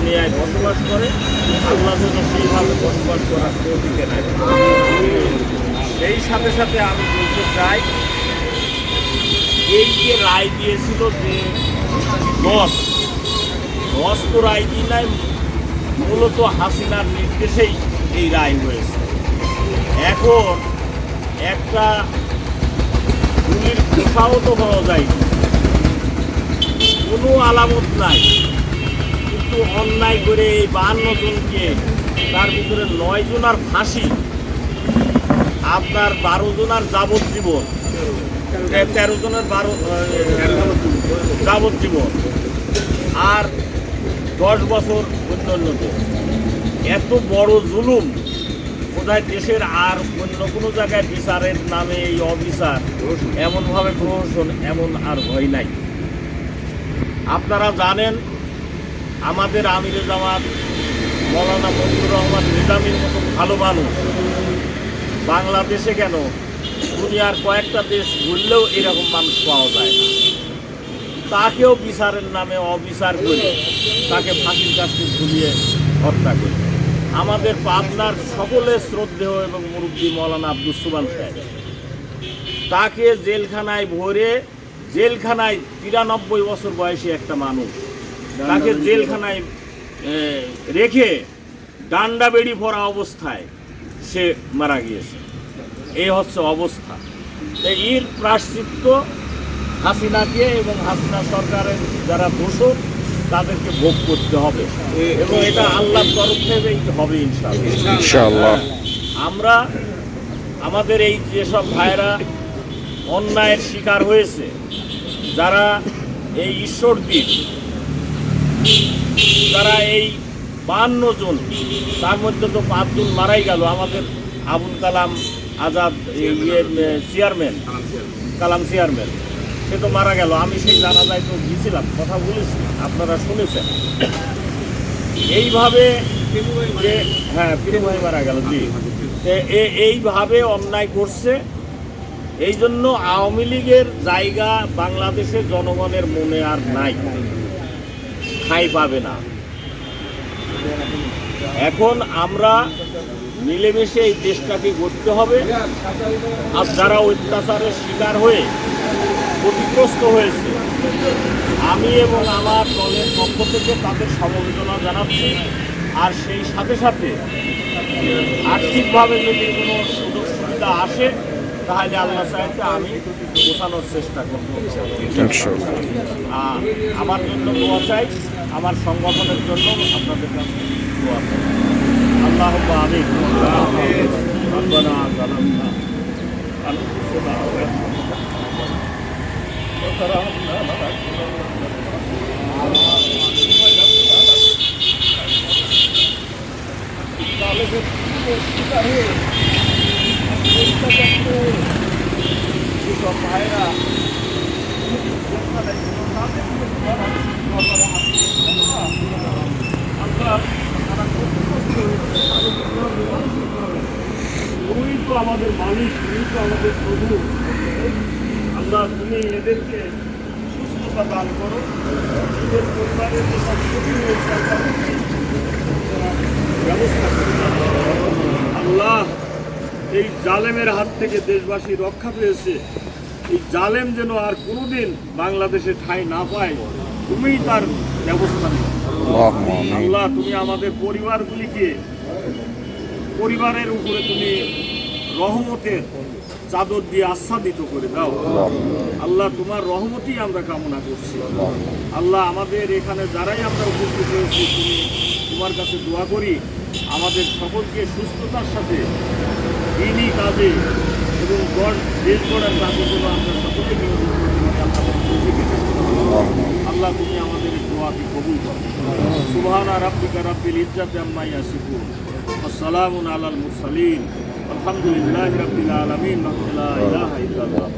দুনিয়ায় বসবাস করে, আল্লাহ যেন সেইভাবে বসবাস করার তৌফিক দেয়। সেই সাথে সাথে আমি বলতে চাই, এই যে রায় দিয়েছিল যে 10 তো রায় দিয়ে নাই, মূলত হাসিনার নির্দেশেই এই রায় হয়েছে। এখন একটা গুলির খোসাও তো পাওয়া যায়নি, কোনো আলামত নাই, কিন্তু অন্যায় করে এই 52 জনকে, তার ভিতরে 9 জনার ফাঁসি, আপনার 12 জনার যাবজ্জীবন, 13 জনের যাবজ্জীবন, আর 10 বছর অন্যদের। এত বড় জুলুম বোধহয় দেশের আর অন্য কোনো জায়গায় বিচারের নামে এই অবিচার, এমনভাবে প্রহসন, এমন আর ভয় নাই। আপনারা জানেন, আমাদের আমিরে জামাত মৌলানা মঞ্জুর রহমান নিজামীর মতো ভালো মানুষ বাংলাদেশে কেন, দুনিয়ার কয়েকটা দেশ ঘুরলেও এরকম মানুষ পাওয়া যায় না। তাকেও বিচারের নামে অবিচার করে তাকে ফাঁসির কাছে ঝুলিয়ে হত্যা করে। আমাদের পাবনার সকলের শ্রদ্ধেয় এবং মুরব্বী মৌলানা আব্দুস সুবহান সাহেব, তাকে জেলখানায় ভরে, জেলখানায় 93 বছর বয়সী একটা মানুষ, তাকে জেলখানায় রেখে ডান্ডা বেড়ি পরা অবস্থায় সে মারা গিয়েছে। এই হচ্ছে অবস্থা। এর প্রায়শ্চিত্ত হাসিনাকে এবং হাসিনা সরকারের যারা দোষক তাদেরকে ভোগ করতে হবে, এবং এটা আল্লাহর তরফ থেকেই হবে ইনশাআল্লাহ। আমরা আমাদের এই যেসব ভাইরা অন্যায়ের শিকার হয়েছে, যারা এই ঈশ্বরদীপ, তারা এই 52 জন, তার মধ্যে তো 5 জন মারাই গেল। আমাদের আবুল কালাম আজাদ চেয়ারম্যান, কালাম চেয়ারম্যান, সে তো মারা গেল। আমি সেই জানাজায় তো গিয়েছিলাম, কথা বলেছি, আপনারা শুনেছেন। এইভাবে যে হ্যাঁ, প্রিয় ভাই মারা গেল, জি, এইভাবে অন্যায় করছে। এই জন্য আওয়ামী লীগের জায়গা বাংলাদেশের জনগণের মনে আর নাই, ঠাঁই পাবে না। এখন আমরা মিলেমিশে এই দেশটাকে গড়তে হবে। আর যারা অত্যাচারের শিকার হয়ে ক্ষতিগ্রস্ত হয়েছে, আমি এবং আমার দলের পক্ষ থেকে তাদের সমবেদনা জানাচ্ছি। আর সেই সাথে সাথে আর্থিকভাবে যদি কোনো সুযোগ সুবিধা আসে, তাহলে আল্লাহ চাইতে আমি বোঝানোর চেষ্টা করব। আমার জন্য দোয়া চাই, আমার সংগঠনের জন্য আপনাদের কাছে দোয়া চাই। আল্লাহ আমি যেসব ভাইরা তুমি তো আমাদের মালিক, তুমি তো আমাদের প্রভু। আমরা, তুমি এদেরকে সুস্থতা দান করো, এদের পরিবারের যে সব ক্ষতি হয়েছে ব্যবস্থা করো। আল্লাহ, এই জালেমের হাত থেকে দেশবাসী রক্ষা পেয়েছে, এই জালেম যেন আর কোনোদিন বাংলাদেশে ঠাঁই না পায়, তুমিই তার ব্যবস্থা নিও। আল্লাহ, তুমি আমাদের পরিবারগুলিকে, পরিবারের উপরে তুমি রহমতের চাদর দিয়ে আচ্ছাদিত করে দাও। আল্লাহ, তোমার রহমতই আমরা কামনা করছি। আল্লাহ, আমাদের এখানে যারাই আমরা উপস্থিত হয়েছি, তুমি তোমার কাছে দোয়া করি আমাদের সকলকে সুস্থতার সাথে দিনই কাজে এবং দেশ গড়ার কাজে যেন আমরা সকলে নিয়োজিত করি। আল্লাহ, তুমি আমাদের দোয়াকে কবুল করো। সুবহানা রাব্বিকা রাব্বিল ইজ্জাতি আম্মা ইয়াসিফুন, ওয়া সালামুন আলাল মুরসালিন, আলহামদুলিল্লাহি রাব্বিল আলামিন, লা ইলাহা ইল্লাল্লাহ।